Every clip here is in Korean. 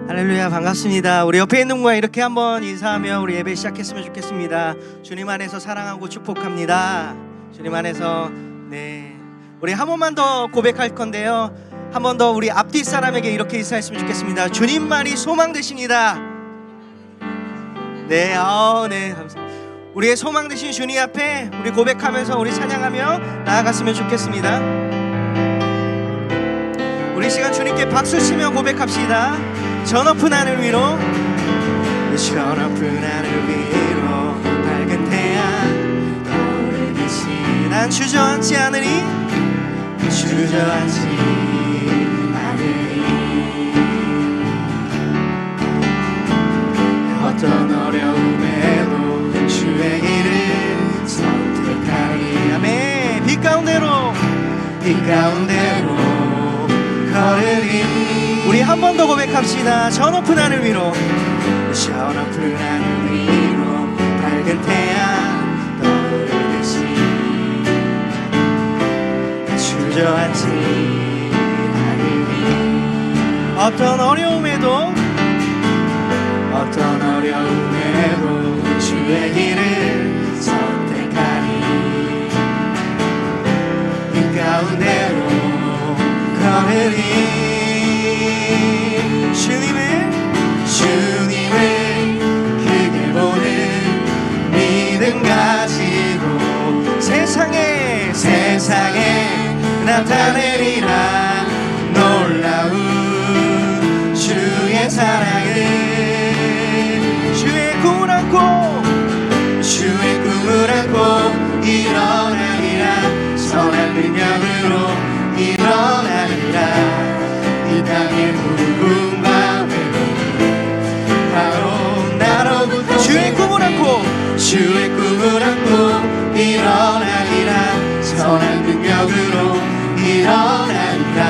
할렐루야, 반갑습니다. 우리 옆에 있는 분과 이렇게 한번 인사하며 우리 예배 시작했으면 좋겠습니다. 주님 안에서 사랑하고 축복합니다. 주님 안에서. 네, 우리 한 번만 더 고백할 건데요, 한 번 더 우리 앞뒤 사람에게 이렇게 인사했으면 좋겠습니다. 주님만이 소망 되십니다. 네, 네, 감사합니다. 우리의 소망 되신 주님 앞에 우리 고백하면서 우리 찬양하며 나아갔으면 좋겠습니다. 우리 시간 주님께 박수 치며 고백합시다. 저 높은 하늘 위로, 저 높은 하늘 위로 밝은 태양 떠오르듯이 난 주저앉지 않으리, 주저앉지 않으리. 어떤 어려움에도 주의 길을 선택하리. 아멘. 빛 가운데로 걸으리. 우리 한 번 더 고백합시다. 저 높은 하늘 위로, 저 높은 하늘 위로 밝은 태양 떠오르듯이 주저앉지 않으리. 어떤 어려움에도 주의 길을 선택하리. 빛 가운데로 걸으리. 주님을 크게 보는 믿음 가지고 세상에 나타내리라. 놀라운 주의 사랑을, 주의 꿈을 안고 일어나리라. 선한 능력으로 일어나리라. 이 땅의 부흥과 바로 나로부터 주의 꿈을 안고 일어나리라. 선한 능력으로 일어나리라.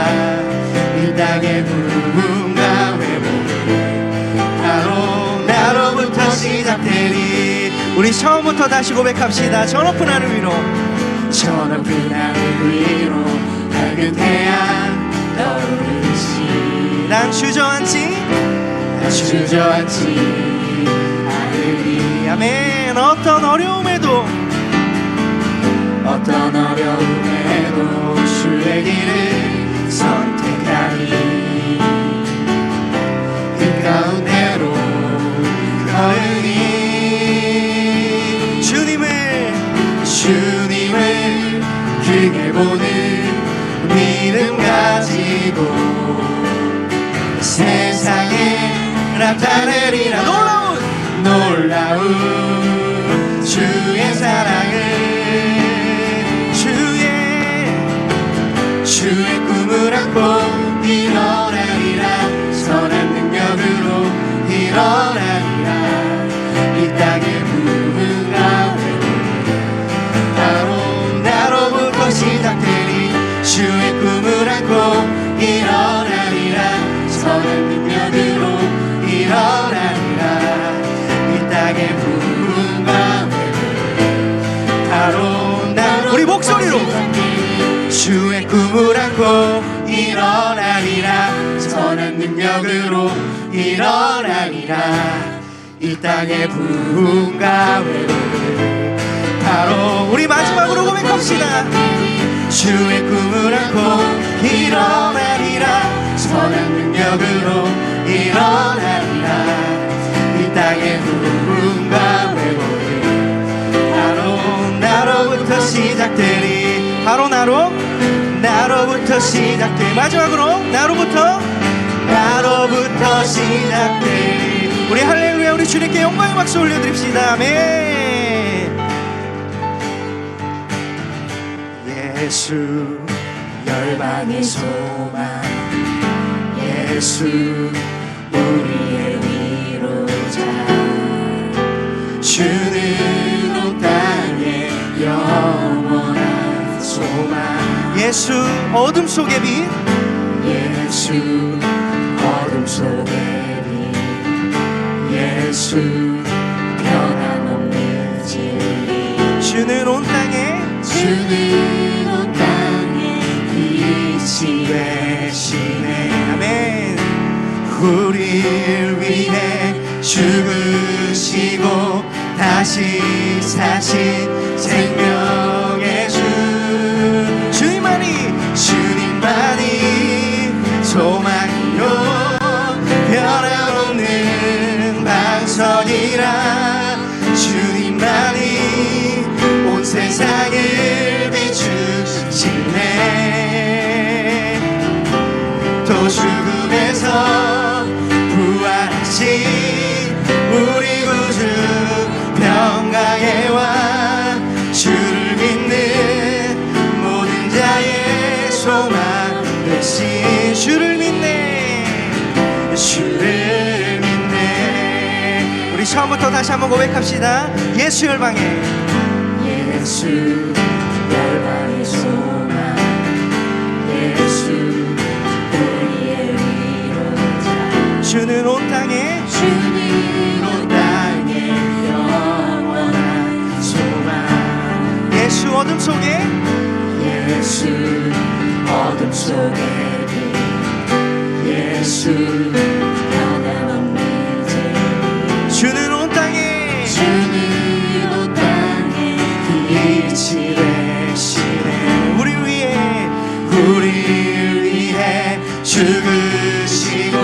이 땅의 부흥과 회복은 바로 나로부터 시작되리. 우리 처음부터 다시 고백합시다. 저 높은 하늘 위로, 밝은 태양 떠오르듯이 난 주저앉지 않으리. 아멘. 어떤 어려움에도 주의 길을 선택하리. 빛 가운데로 걸으리. 주님을 크게 보는 믿음 가지고 세상에 나타내리라. 놀라운 주의 사랑을, 주의 꿈을 안고 일어나리라. 선한 능력으로 일어나리라. 이 땅의 부흥과 회복은 바로 나로부터 시작되리. 주의 꿈을 안고 일어나리라. 선한 능력으로 일어나리라. 이 땅의 부흥과 회복은 바로 나로부터 우리 목소리로 주의 꿈을 안고 일어나리라. 선한 능력으로 일어나리라. 이 땅의 부흥과 회복을 바로 우리 마지막으로 고백합시다. 주의 꿈을 안고 일어나리라. 선한 능력으로 일어나리라. 이 땅의 부흥과 회복은 바로 나로부터 시작되리. 바로 나로부터 시작되리. 마지막으로 나로부터 시작되리. 우리 할렐루야, 우리 주님께 영광의 박수 올려드립시다. 아멘. 예수 열방의 소망, 예수 우리의 위로자, 주는 온 땅에 영원한 소망. 예수 어둠 속의 빛, 예수 어둠 속의 빛, 예수 변함없는 진리. 주는 온 땅에 빛이 되시네. 아멘. 우리를 위해 죽으시고 다시 사신 생명의 주 주님만이 소망이요 변함없는 반석이라 주님만이 온 세상을 비추시네 또 죽음에서 부활하신 우리 구주 평강의 왕 주를 믿는 모든 자의 소망 되신 주를 믿네 주를 믿네 우리 처음부터 다시 한번 고백합시다. 예수 열방에 예수 열방의 소망 예수 우리의 위로자 주는 온 땅에 주님 온 땅에 영원한 소망 예수 어둠 속에 예수 어둠 속에 빛 예수 변함없는 진리 주는 온 땅에 주님 온 땅에 빛이 되시네 우리를 위해 죽으시고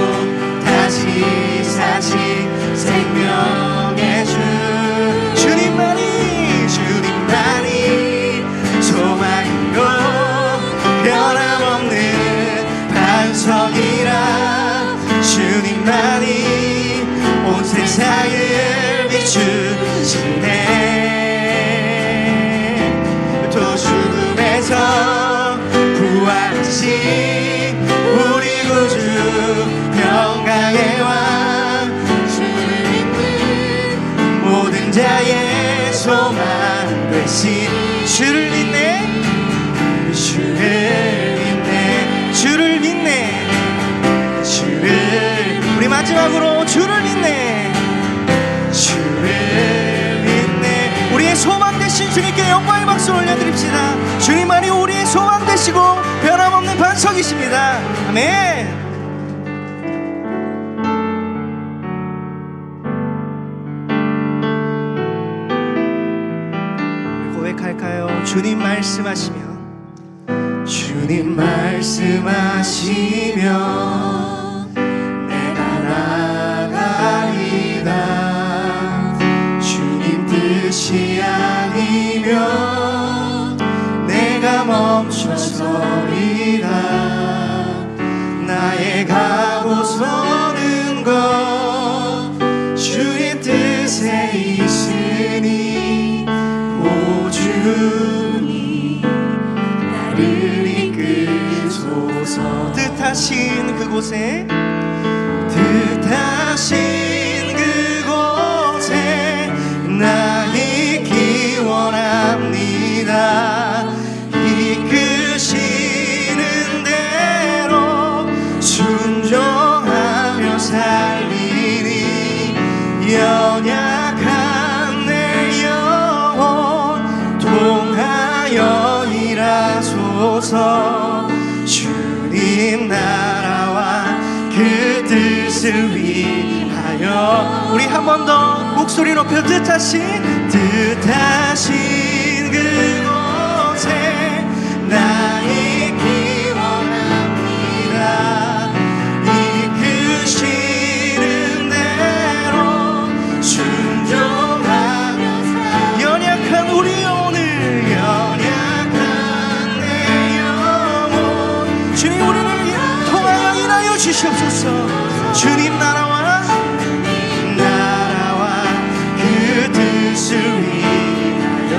다시 사신 생명의 주 주님만이 소망이요 변함없는 반석이라 주님만이 온 세상을 비추시네 또 죽음에서 부활하신 우리 구주 평강의 왕 주를 믿는 모든 자의 소망 되신 주를 믿네 주를 우리 마지막으로 주를 믿네 우리의 소망 되신 주님께 영광의 박수 올려드립시다. 주님만이 우리의 소망 되시고 변함없는 반석이십니다. 아멘. 고백할까요? 주님 말씀하시면 내가 나가리다 주님 뜻이 아니면 내가 멈춰서리다 나의 가고서는 것 주의 뜻에 있으니 오 주님 나를 이끌소서 뜻하신 그곳에 나 있기 원합니다 이끄시는 대로 순종하며 살리니 연약한 내 영혼 통하여 일하소서 주님 나라와 그 뜻을 위하여 우리 한 번 더 목소리 높여 뜻하신 그곳에 나 있기 원합니다 이끄시는 대로 순종하며 연약한 우리 오늘 연약한 내 영혼 주님 우리를 통하여 인하여 주시옵소서 주님 나라와 그 뜻을 위하여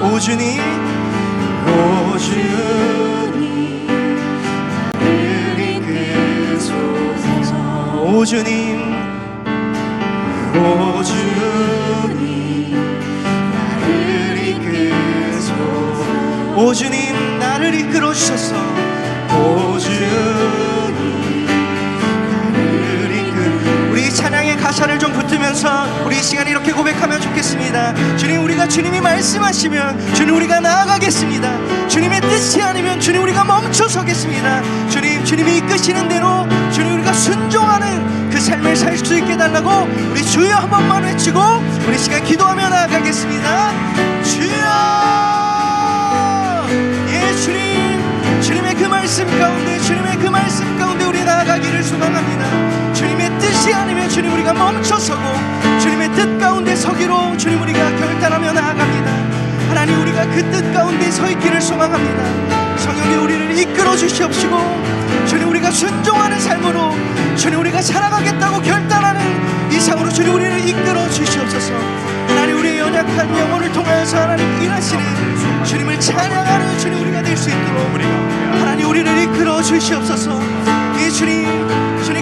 오 주님 나를 이끌소서 오 주님 나를 이끌소서 오 주님 나를 이끌어 주셔서 오 주님 나를 이끌 우리 찬양의 가사를 좀 붙들면서 우리 이 시간 이렇게 고백하면 좋겠습니다. 주님 우리가 주님이 말씀하시면 주님 우리가 나아가겠습니다. 주님의 뜻이 아니면 주님 우리가 멈춰서겠습니다. 주님이 이끄시는 대로 주님 삶을 살 수 있게 해달라고 우리 주여 한 번만 외치고 우리 시간 기도하며 나아가겠습니다. 주여, 예 주님, 주님의 그 말씀 가운데, 주님의 그 말씀 가운데 우리 나아가기를 소망합니다. 주님의 뜻이 아니면 주님 우리가 멈춰서고 주님의 뜻 가운데 서기로 주님 우리가 결단하며 나아갑니다. 하나님, 우리가 그 뜻 가운데 서 있기를 소망합니다. 성령님, 우리를 이끌어 주시옵시고 주님, 우리가 순종하는 삶으로 주님 우리가 살아가겠다고 결단하는 이상으로 주님 우리를 이끌어 주시옵소서. 하나님, 우리의 연약한 영혼을 통하여서 하나님 일하시는 주님을 찬양하는 주님 우리가 될 수 있도록 하나님 우리를 이끌어 주시옵소서. 이 주님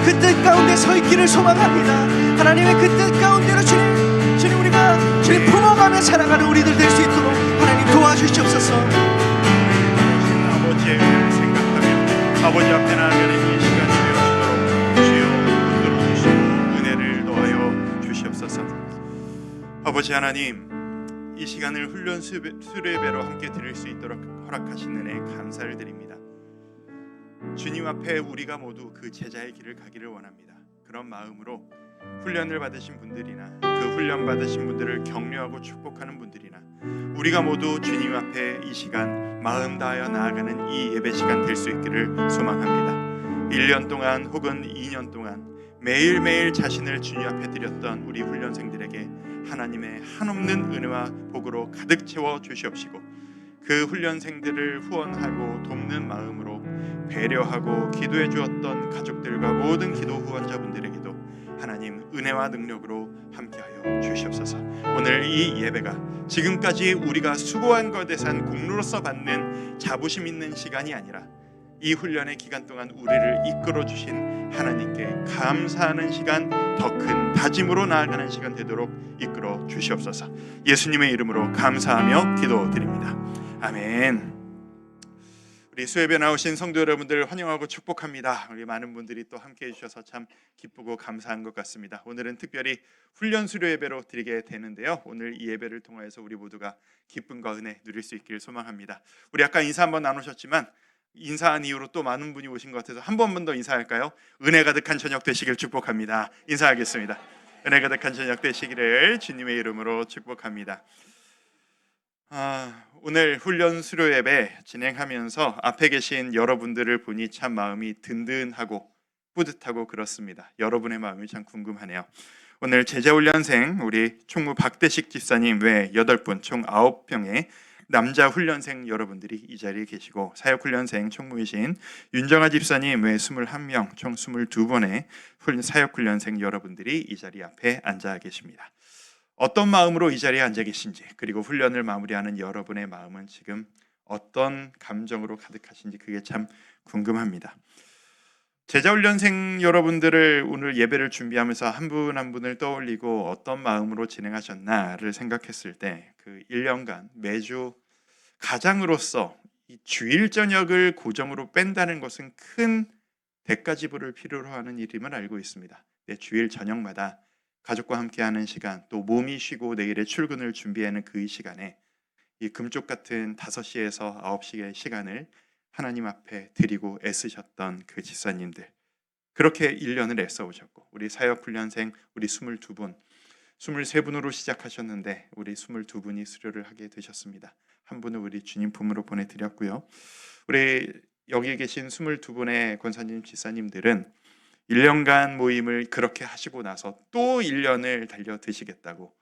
그 뜻 가운데 서 있기를 소망합니다. 하나님의 그 뜻 가운데로 주님 우리가 주님 품어가며 살아가는 우리들 될 수 있도록 하나님 도와주시옵소서. 아버지의 은혜를 생각하며 아버지 앞에 나아가는 이 시간이 되어지도록 주여 들어주시고 은혜를 더하여 주시옵소서. 아버지 하나님, 이 시간을 훈련 수레배로 함께 드릴 수 있도록 허락하신 은혜에 감사를 드립니다. 주님 앞에 우리가 모두 그 제자의 길을 가기를 원합니다. 그런 마음으로 훈련을 받으신 분들이나 그 훈련 받으신 분들을 격려하고 축복하는 분들이나 우리가 모두 주님 앞에 이 시간 마음 다하여 나아가는 이 예배 시간 될 수 있기를 소망합니다. 1년 동안 혹은 2년 동안 매일매일 자신을 주님 앞에 드렸던 우리 훈련생들에게 하나님의 한없는 은혜와 복으로 가득 채워 주시옵시고 그 훈련생들을 후원하고 돕는 마음으로 배려하고 기도해 주었던 가족들과 모든 기도 후원자분들에게도 하나님 은혜와 능력으로 함께하여 주시옵소서. 오늘 이 예배가 지금까지 우리가 수고한 것에 대한 공로로서 받는 자부심 있는 시간이 아니라 이 훈련의 기간 동안 우리를 이끌어 주신 하나님께 감사하는 시간, 더 큰 다짐으로 나아가는 시간 되도록 이끌어 주시옵소서. 예수님의 이름으로 감사하며 기도드립니다. 아멘. 우리 수협에 나오신 성도 여러분들 환영하고 축복합니다. 우리 많은 분들이 또 함께해 주셔서 참 기쁘고 감사한 것 같습니다. 오늘은 특별히 훈련 수료 예배로 드리게 되는데요. 오늘 이 예배를 통해서 우리 모두가 기쁨과 은혜 누릴 수 있기를 소망합니다. 우리 아까 인사 한번 나누셨지만 인사한 이후로 또 많은 분이 오신 것 같아서 한 번만 더 인사할까요? 은혜 가득한 저녁 되시길 축복합니다. 인사하겠습니다. 은혜 가득한 저녁 되시기를 주님의 이름으로 축복합니다. 오늘 훈련 수료 예배 진행하면서 앞에 계신 여러분들을 보니 참 마음이 든든하고 뿌듯하고 그렇습니다. 여러분의 마음이 참 궁금하네요. 오늘 제자훈련생 우리 총무 박대식 집사님 외 8분 총 9명의 남자 훈련생 여러분들이 이 자리에 계시고 사역훈련생 총무이신 윤정아 집사님 외 21명 총 22분의 사역훈련생 여러분들이 이 자리 앞에 앉아 계십니다. 어떤 마음으로 이 자리에 앉아 계신지, 그리고 훈련을 마무리하는 여러분의 마음은 지금 어떤 감정으로 가득하신지 그게 참 궁금합니다. 제자훈련생 여러분들을 오늘 예배를 준비하면서 한 분 한 분을 떠올리고 어떤 마음으로 진행하셨나를 생각했을 때 그 1년간 매주 가장으로서 이 주일 저녁을 고정으로 뺀다는 것은 큰 대가 지불을 필요로 하는 일임을 알고 있습니다. 주일 저녁마다 가족과 함께하는 시간, 또 몸이 쉬고 내일의 출근을 준비하는 그 시간에 이 금쪽 같은 5시에서 9시의 시간을 하나님 앞에 드리고 애쓰셨던 그 집사님들, 그렇게 1년을 애써오셨고 우리 사역훈련생 우리 22분, 23분으로 시작하셨는데 우리 22분이 수료를 하게 되셨습니다. 한 분은 우리 주님 품으로 보내드렸고요. 우리 여기 계신 22분의 권사님, 집사님들은 1년간 모임을 그렇게 하시고 나서 또 1년을 달려드시겠다고,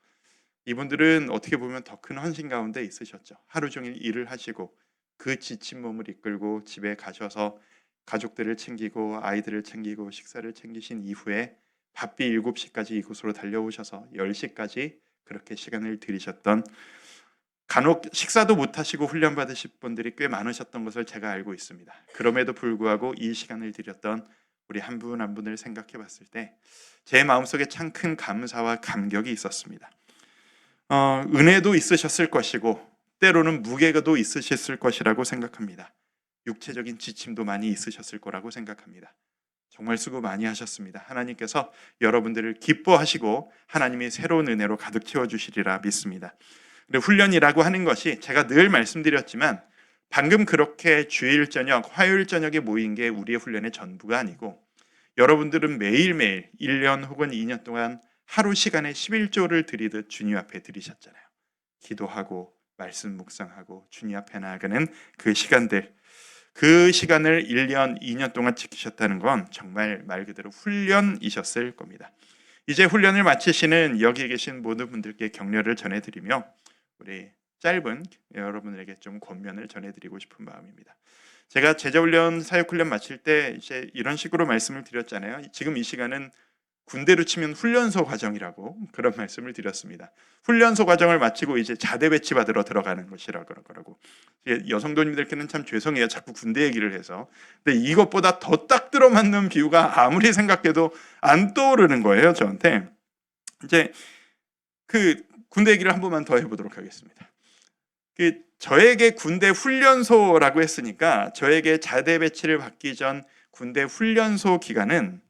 이분들은 어떻게 보면 더 큰 헌신 가운데 있으셨죠. 하루 종일 일을 하시고 그 지친 몸을 이끌고 집에 가셔서 가족들을 챙기고 아이들을 챙기고 식사를 챙기신 이후에 바삐 7시까지 이곳으로 달려오셔서 10시까지 그렇게 시간을 들이셨던, 간혹 식사도 못하시고 훈련 받으실 분들이 꽤 많으셨던 것을 제가 알고 있습니다. 그럼에도 불구하고 이 시간을 드렸던 우리 한 분 한 분을 생각해 봤을 때 제 마음속에 참 큰 감사와 감격이 있었습니다. 은혜도 있으셨을 것이고 때로는 무게도 있으셨을 것이라고 생각합니다. 육체적인 지침도 많이 있으셨을 거라고 생각합니다. 정말 수고 많이 하셨습니다. 하나님께서 여러분들을 기뻐하시고 하나님이 새로운 은혜로 가득 채워주시리라 믿습니다. 훈련이라고 하는 것이 제가 늘 말씀드렸지만 방금 그렇게 주일 저녁, 화요일 저녁에 모인 게 우리의 훈련의 전부가 아니고 여러분들은 매일매일 1년 혹은 2년 동안 하루 시간에 11조를 드리듯 주님 앞에 드리셨잖아요. 기도하고 말씀 묵상하고 주님 앞에 나아가는 그 시간들, 그 시간을 1년, 2년 동안 지키셨다는 건 정말 말 그대로 훈련이셨을 겁니다. 이제 훈련을 마치시는 여기 계신 모든 분들께 격려를 전해드리며 우리 짧은 여러분에게 좀 권면을 전해드리고 싶은 마음입니다. 제가 제자훈련, 사역훈련 마칠 때 이제 이런 식으로 말씀을 드렸잖아요. 지금 이 시간은 군대로 치면 훈련소 과정이라고 그런 말씀을 드렸습니다. 훈련소 과정을 마치고 이제 자대 배치 받으러 들어가는 것이라고 그러고, 여성도님들께는 참 죄송해요. 자꾸 군대 얘기를 해서. 근데 이것보다 더 딱 들어맞는 비유가 아무리 생각해도 안 떠오르는 거예요, 저한테. 이제 그 군대 얘기를 한 번만 더 해보도록 하겠습니다. 저에게 군대 훈련소라고 했으니까 저에게 자대 배치를 받기 전 군대 훈련소 기간은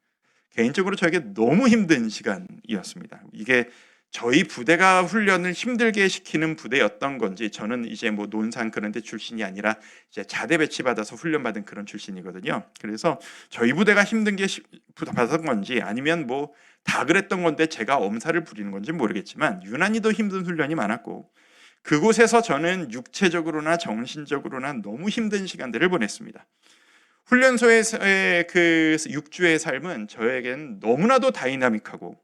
개인적으로 저에게 너무 힘든 시간이었습니다. 이게 저희 부대가 훈련을 힘들게 시키는 부대였던 건지, 저는 이제 뭐 논산 그런 데 출신이 아니라 이제 자대 배치 받아서 훈련 받은 그런 출신이거든요. 그래서 저희 부대가 힘든 게 받은 건지 아니면 뭐 다 그랬던 건데 제가 엄살을 부리는 건지 모르겠지만 유난히도 힘든 훈련이 많았고, 그곳에서 저는 육체적으로나 정신적으로나 너무 힘든 시간들을 보냈습니다. 훈련소에서의 그 6주의 삶은 저에겐 너무나도 다이나믹하고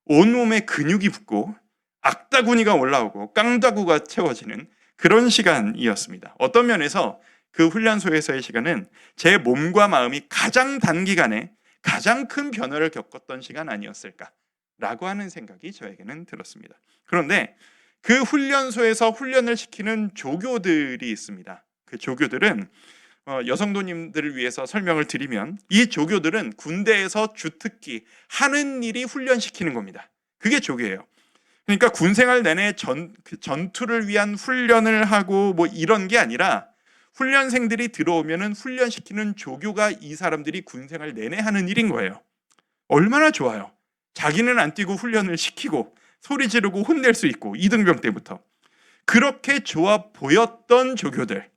온몸에 근육이 붙고 악다구니가 올라오고 깡다구가 채워지는 그런 시간이었습니다. 어떤 면에서 그 훈련소에서의 시간은 제 몸과 마음이 가장 단기간에 가장 큰 변화를 겪었던 시간 아니었을까라고 하는 생각이 저에게는 들었습니다. 그런데 그 훈련소에서 훈련을 시키는 조교들이 있습니다. 그 조교들은 여성도님들을 위해서 설명을 드리면, 이 조교들은 군대에서 주특기 하는 일이 훈련시키는 겁니다. 그게 조교예요. 그러니까 군생활 내내 전투를 위한 훈련을 하고 뭐 이런 게 아니라, 훈련생들이 들어오면은 훈련시키는 조교가 이 사람들이 군생활 내내 하는 일인 거예요. 얼마나 좋아요. 자기는 안 뛰고 훈련을 시키고 소리 지르고 혼낼 수 있고, 이등병 때부터 그렇게 좋아 보였던 조교들,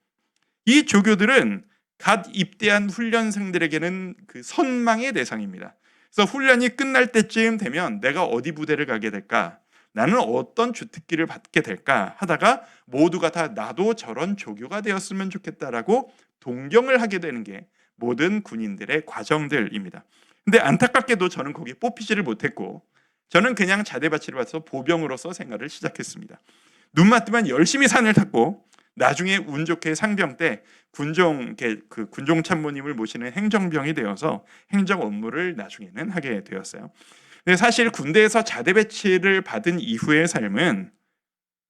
이 조교들은 갓 입대한 훈련생들에게는 그 선망의 대상입니다. 그래서 훈련이 끝날 때쯤 되면 내가 어디 부대를 가게 될까, 나는 어떤 주특기를 받게 될까 하다가 모두가 다 나도 저런 조교가 되었으면 좋겠다라고 동경을 하게 되는 게 모든 군인들의 과정들입니다. 근데 안타깝게도 저는 거기에 뽑히지를 못했고, 저는 그냥 자대 배치를 받아서 보병으로서 생활을 시작했습니다. 눈만 뜨면 열심히 산을 탔고, 나중에 운 좋게 상병 때 군종 참모님을 모시는 행정병이 되어서 행정 업무를 나중에는 하게 되었어요. 근데 사실 군대에서 자대 배치를 받은 이후의 삶은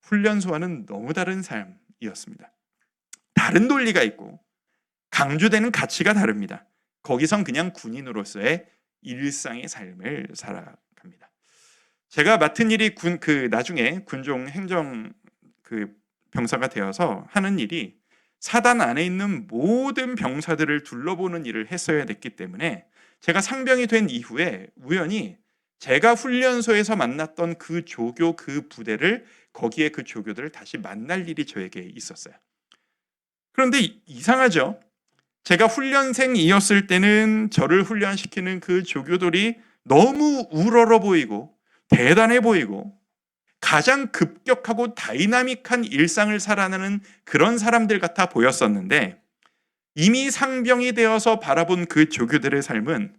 훈련소와는 너무 다른 삶이었습니다. 다른 논리가 있고 강조되는 가치가 다릅니다. 거기선 그냥 군인으로서의 일상의 삶을 살아갑니다. 제가 맡은 일이 나중에 군종 행정 병사가 되어서 하는 일이 사단 안에 있는 모든 병사들을 둘러보는 일을 했어야 됐기 때문에, 제가 상병이 된 이후에 우연히 제가 훈련소에서 만났던 그 조교 그 부대를, 거기에 그 조교들을 다시 만날 일이 저에게 있었어요. 그런데 이상하죠. 제가 훈련생이었을 때는 저를 훈련시키는 그 조교들이 너무 우러러 보이고 대단해 보이고 가장 급격하고 다이나믹한 일상을 살아가는 그런 사람들 같아 보였었는데, 이미 상병이 되어서 바라본 그 조교들의 삶은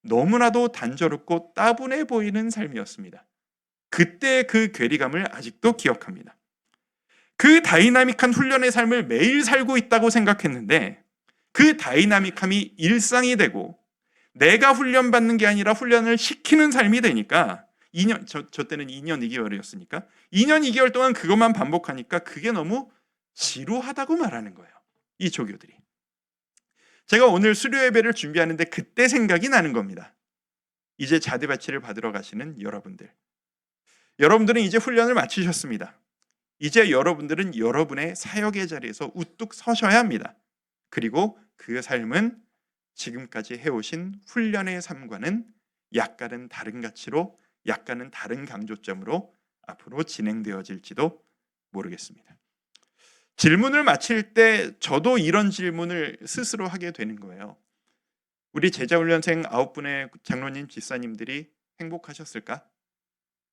너무나도 단조롭고 따분해 보이는 삶이었습니다. 그때 그 괴리감을 아직도 기억합니다. 그 다이나믹한 훈련의 삶을 매일 살고 있다고 생각했는데, 그 다이나믹함이 일상이 되고 내가 훈련받는 게 아니라 훈련을 시키는 삶이 되니까, 저 때는 2년 2개월이었으니까 2년 2개월 동안 그것만 반복하니까 그게 너무 지루하다고 말하는 거예요, 이 조교들이. 제가 오늘 수료 예배를 준비하는데 그때 생각이 나는 겁니다. 이제 자대 배치를 받으러 가시는 여러분들은 이제 훈련을 마치셨습니다. 이제 여러분들은 여러분의 사역의 자리에서 우뚝 서셔야 합니다. 그리고 그 삶은 지금까지 해오신 훈련의 삶과는 약간은 다른 가치로, 약간은 다른 강조점으로 앞으로 진행되어질지도 모르겠습니다. 질문을 마칠 때 저도 이런 질문을 스스로 하게 되는 거예요. 우리 제자훈련생 9분의 장로님 집사님들이 행복하셨을까?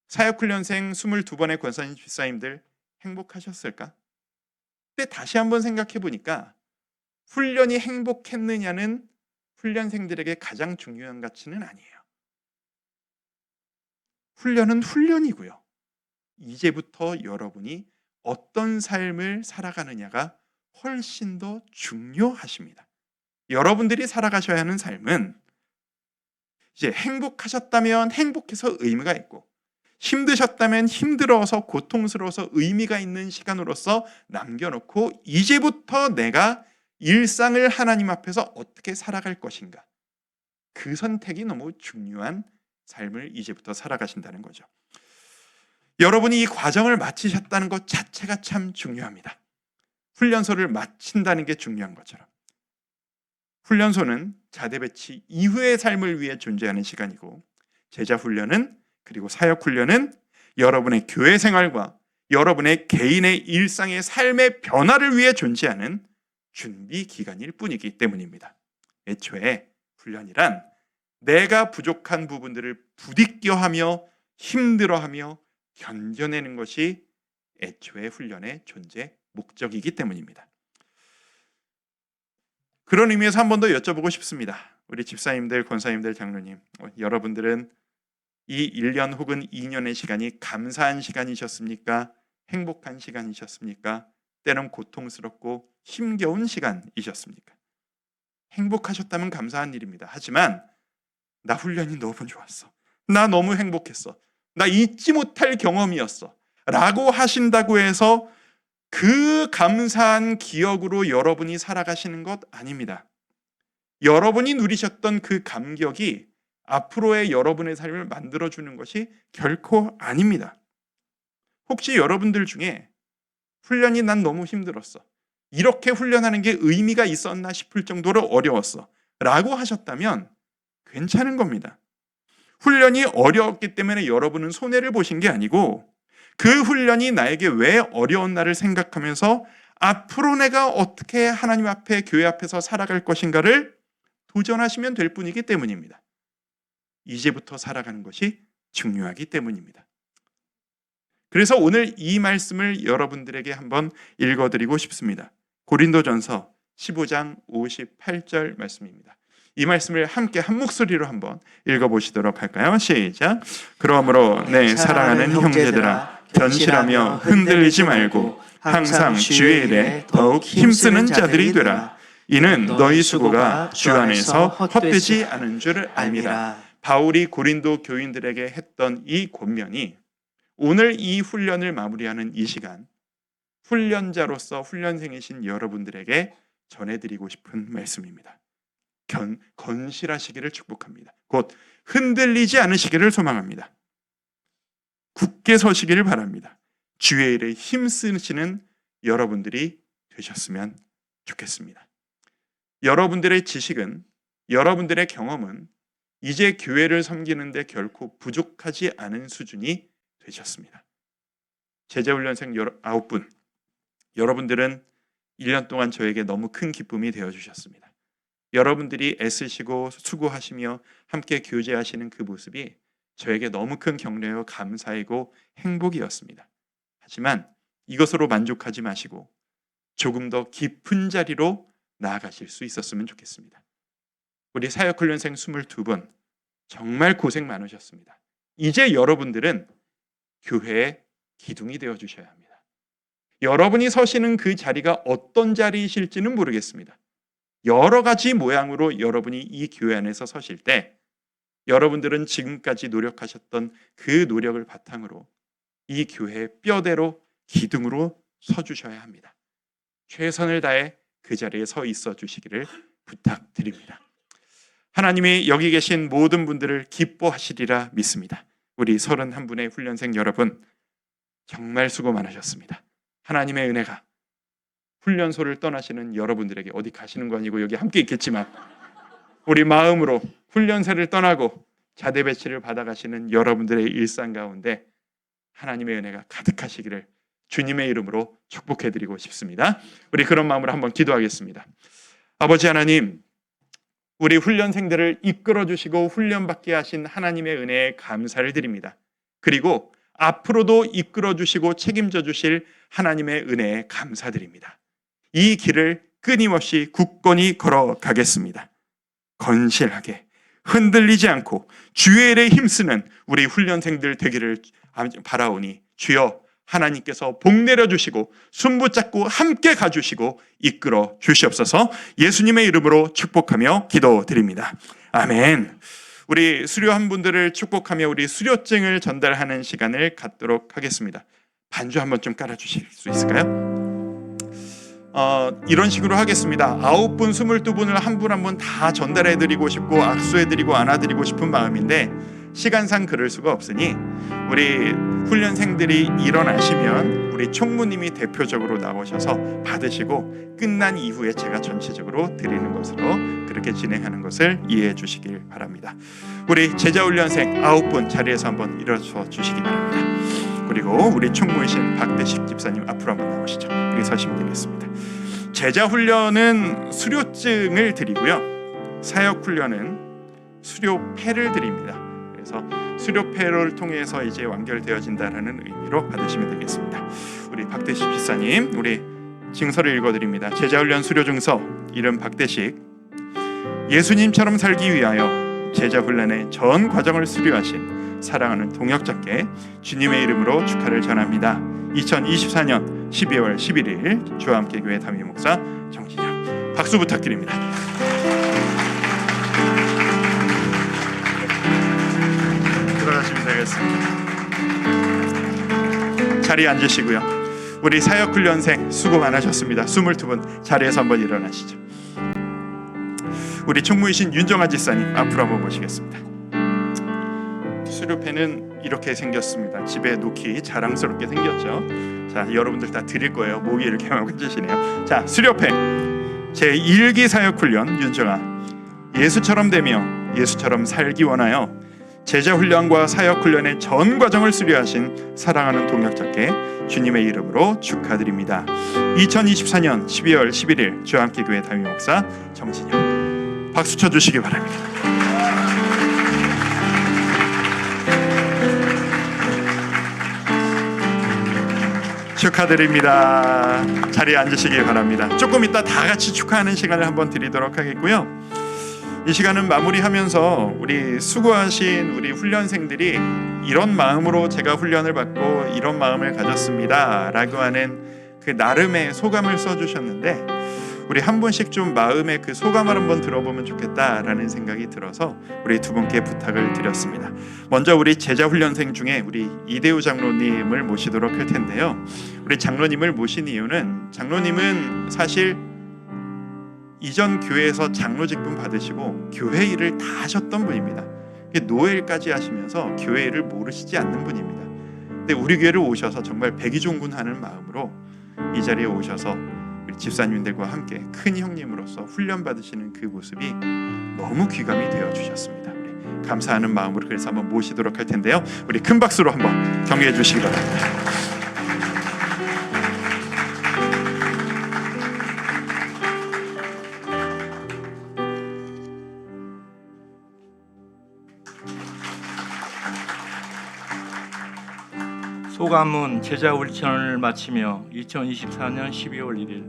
사역훈련생 22번의 권사님 집사님들 행복하셨을까? 근데 다시 한번 생각해 보니까 훈련이 행복했느냐는 훈련생들에게 가장 중요한 가치는 아니에요. 훈련은 훈련이고요. 이제부터 여러분이 어떤 삶을 살아가느냐가 훨씬 더 중요하십니다. 여러분들이 살아가셔야 하는 삶은 이제 행복하셨다면 행복해서 의미가 있고, 힘드셨다면 힘들어서 고통스러워서 의미가 있는 시간으로서 남겨놓고, 이제부터 내가 일상을 하나님 앞에서 어떻게 살아갈 것인가, 그 선택이 너무 중요한 삶을 이제부터 살아가신다는 거죠. 여러분이 이 과정을 마치셨다는 것 자체가 참 중요합니다. 훈련소를 마친다는 게 중요한 것처럼, 훈련소는 자대 배치 이후의 삶을 위해 존재하는 시간이고, 제자 훈련은, 그리고 사역 훈련은 여러분의 교회 생활과 여러분의 개인의 일상의 삶의 변화를 위해 존재하는 준비 기간일 뿐이기 때문입니다. 애초에 훈련이란 내가 부족한 부분들을 부딪혀하며 힘들어하며 견뎌내는 것이 애초에 훈련의 존재 목적이기 때문입니다. 그런 의미에서 한 번 더 여쭤보고 싶습니다. 우리 집사님들, 권사님들, 장로님, 여러분들은 이 1년 혹은 2년의 시간이 감사한 시간이셨습니까? 행복한 시간이셨습니까? 때론 고통스럽고 힘겨운 시간이셨습니까? 행복하셨다면 감사한 일입니다. 하지만 나 훈련이 너무 좋았어, 나 너무 행복했어, 나 잊지 못할 경험이었어 라고 하신다고 해서 그 감사한 기억으로 여러분이 살아가시는 것 아닙니다. 여러분이 누리셨던 그 감격이 앞으로의 여러분의 삶을 만들어주는 것이 결코 아닙니다. 혹시 여러분들 중에 훈련이 난 너무 힘들었어, 이렇게 훈련하는 게 의미가 있었나 싶을 정도로 어려웠어 라고 하셨다면 괜찮은 겁니다. 훈련이 어려웠기 때문에 여러분은 손해를 보신 게 아니고, 그 훈련이 나에게 왜 어려웠나를 생각하면서 앞으로 내가 어떻게 하나님 앞에, 교회 앞에서 살아갈 것인가를 도전하시면 될 뿐이기 때문입니다. 이제부터 살아가는 것이 중요하기 때문입니다. 그래서 오늘 이 말씀을 여러분들에게 한번 읽어드리고 싶습니다. 고린도전서 15장 58절 말씀입니다. 이 말씀을 함께 한 목소리로 한번 읽어보시도록 할까요? 시작. 그러므로 내 사랑하는 형제들아, 변실하며 흔들리지 말고 항상 주의 일에 더욱 힘쓰는 자들이 되라. 이는 너희 수고가 주 안에서 헛되지 않은 줄 압니다. 바울이 고린도 교인들에게 했던 이 권면이 오늘 이 훈련을 마무리하는 이 시간, 훈련자로서 훈련생이신 여러분들에게 전해드리고 싶은 말씀입니다. 건실하시기를 축복합니다. 곧 흔들리지 않으시기를 소망합니다. 굳게 서시기를 바랍니다. 주의 일에 힘쓰시는 여러분들이 되셨으면 좋겠습니다. 여러분들의 지식은, 여러분들의 경험은 이제 교회를 섬기는데 결코 부족하지 않은 수준이 되셨습니다. 제자훈련생 9분, 여러분들은 1년 동안 저에게 너무 큰 기쁨이 되어주셨습니다. 여러분들이 애쓰시고 수고하시며 함께 교제하시는 그 모습이 저에게 너무 큰 격려요, 감사이고 행복이었습니다. 하지만 이것으로 만족하지 마시고 조금 더 깊은 자리로 나아가실 수 있었으면 좋겠습니다. 우리 사역훈련생 22분 정말 고생 많으셨습니다. 이제 여러분들은 교회의 기둥이 되어주셔야 합니다. 여러분이 서시는 그 자리가 어떤 자리이실지는 모르겠습니다. 여러 가지 모양으로 여러분이 이 교회 안에서 서실 때 여러분들은 지금까지 노력하셨던 그 노력을 바탕으로 이 교회의 뼈대로, 기둥으로 서주셔야 합니다. 최선을 다해 그 자리에 서 있어 주시기를 부탁드립니다. 하나님이 여기 계신 모든 분들을 기뻐하시리라 믿습니다. 우리 31분의 훈련생 여러분 정말 수고 많으셨습니다. 하나님의 은혜가 훈련소를 떠나시는 여러분들에게, 어디 가시는 거 아니고 여기 함께 있겠지만 우리 마음으로 훈련소를 떠나고 자대 배치를 받아가시는 여러분들의 일상 가운데 하나님의 은혜가 가득하시기를 주님의 이름으로 축복해드리고 싶습니다. 우리 그런 마음으로 한번 기도하겠습니다. 아버지 하나님, 우리 훈련생들을 이끌어 주시고 훈련받게 하신 하나님의 은혜에 감사를 드립니다. 그리고 앞으로도 이끌어 주시고 책임져 주실 하나님의 은혜에 감사드립니다. 이 길을 끊임없이 굳건히 걸어가겠습니다. 건실하게 흔들리지 않고 주의 일에 힘쓰는 우리 훈련생들 되기를 바라오니 주여 하나님께서 복 내려주시고 손붙잡고 함께 가주시고 이끌어 주시옵소서. 예수님의 이름으로 축복하며 기도드립니다. 아멘. 우리 수료한 분들을 축복하며 우리 수료증을 전달하는 시간을 갖도록 하겠습니다. 반주 한번 좀 깔아주실 수 있을까요? 이런 식으로 하겠습니다. 9분, 22분을 한 분 한 분 다 전달해드리고 싶고 악수해드리고 안아드리고 싶은 마음인데 시간상 그럴 수가 없으니 우리 훈련생들이 일어나시면 우리 총무님이 대표적으로 나오셔서 받으시고 끝난 이후에 제가 전체적으로 드리는 것으로 그렇게 진행하는 것을 이해해 주시길 바랍니다. 우리 제자훈련생 9분 자리에서 한번 일어서 주시기 바랍니다. 그리고 우리 총무이신 박대식 집사님 앞으로 한번 나오시죠. 여기 서시면 되겠습니다. 제자훈련은 수료증을 드리고요, 사역훈련은 수료패를 드립니다. 그래서 수료패를 통해서 이제 완결되어진다라는 의미로 받으시면 되겠습니다. 우리 박대식 집사님, 우리 증서를 읽어드립니다. 제자훈련 수료증서, 이름 박대식. 예수님처럼 살기 위하여 제자훈련의 전 과정을 수료하신 사랑하는 동역자께 주님의 이름으로 축하를 전합니다. 2024년 12월 11일 주와 함께 교회 담임 목사 정진영. 박수 부탁드립니다. 들어가시면 되겠습니다. 자리에 앉으시고요. 우리 사역훈련생 수고 많으셨습니다. 22분 자리에서 한번 일어나시죠. 우리 총무이신 윤정아 지사님 앞으로 한번 모시겠습니다. 수료패는 이렇게 생겼습니다. 집에 놓기 자랑스럽게 생겼죠. 자, 여러분들 다 드릴 거예요. 목이 이렇게 만져지네요. 자, 수료패 제1기 사역훈련 윤정아. 예수처럼 되며 예수처럼 살기 원하여 제자훈련과 사역훈련의 전 과정을 수료하신 사랑하는 동역자께 주님의 이름으로 축하드립니다. 2024년 12월 11일 주와 함께 교회 담임 목사 정진영. 박수 쳐주시기 바랍니다. 축하드립니다. 자리에 앉으시기 바랍니다. 조금 이따 다 같이 축하하는 시간을 한번 드리도록 하겠고요. 이 시간은 마무리하면서 우리 수고하신 우리 훈련생들이 이런 마음으로 제가 훈련을 받고 이런 마음을 가졌습니다 라고 하는 그 나름의 소감을 써주셨는데, 우리 한 분씩 좀 마음의 그 소감을 한번 들어보면 좋겠다라는 생각이 들어서 우리 두 분께 부탁을 드렸습니다. 먼저 우리 제자훈련생 중에 우리 이대우 장로님을 모시도록 할 텐데요. 우리 장로님을 모신 이유는, 장로님은 사실 이전 교회에서 장로 직분 받으시고 교회 일을 다 하셨던 분입니다. 노예일까지 하시면서 교회 일을 모르시지 않는 분입니다. 근데 우리 교회를 오셔서 정말 백의종군하는 마음으로 이 자리에 오셔서 우리 집사님들과 함께 큰 형님으로서 훈련 받으시는 그 모습이 너무 귀감이 되어 주셨습니다. 우리 감사하는 마음으로 그래서 한번 모시도록 할 텐데요. 우리 큰 박수로 한번 격려해 주시기 바랍니다. 소감은 제자훈련을 마치며 2024년 12월 1일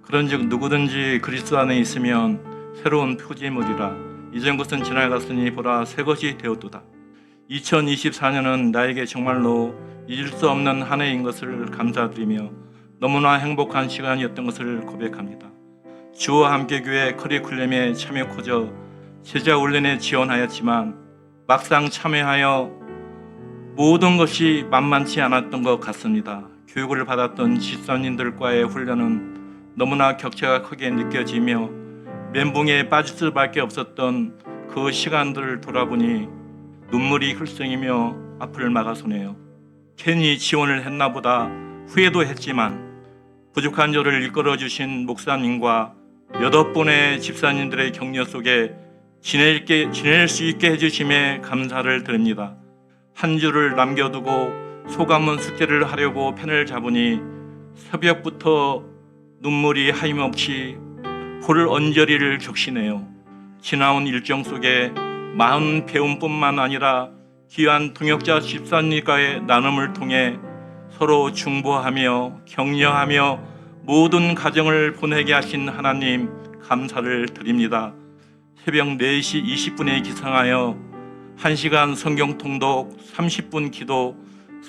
그런즉 누구든지 그리스도 안에 있으면 새로운 표지물이라 이전 것은 지나갔으니 보라 새 것이 되었도다. 2024년은 나에게 정말로 잊을 수 없는 한 해인 것을 감사드리며 너무나 행복한 시간이었던 것을 고백합니다. 주와 함께 교회 커리큘럼에 참여코저 제자훈련에 지원하였지만 막상 참여하여 모든 것이 만만치 않았던 것 같습니다. 교육을 받았던 집사님들과의 훈련은 너무나 격차가 크게 느껴지며 멘붕에 빠질 수밖에 없었던 그 시간들을 돌아보니 눈물이 흘썽이며 앞을 막아서네요. 괜히 지원을 했나 보다 후회도 했지만 부족한 저를 이끌어주신 목사님과 8분의 집사님들의 격려 속에 지낼 수 있게 해주심에 감사를 드립니다. 한 주를 남겨두고 소감문 숙제를 하려고 펜을 잡으니 새벽부터 눈물이 하염없이 볼 언저리를 적시네요. 지나온 일정 속에 많은 배움뿐만 아니라 귀한 동역자 집사님과의 나눔을 통해 서로 중보하며 격려하며 모든 가정을 보내게 하신 하나님 감사를 드립니다. 새벽 4시 20분에 기상하여 1시간 성경 통독, 30분 기도,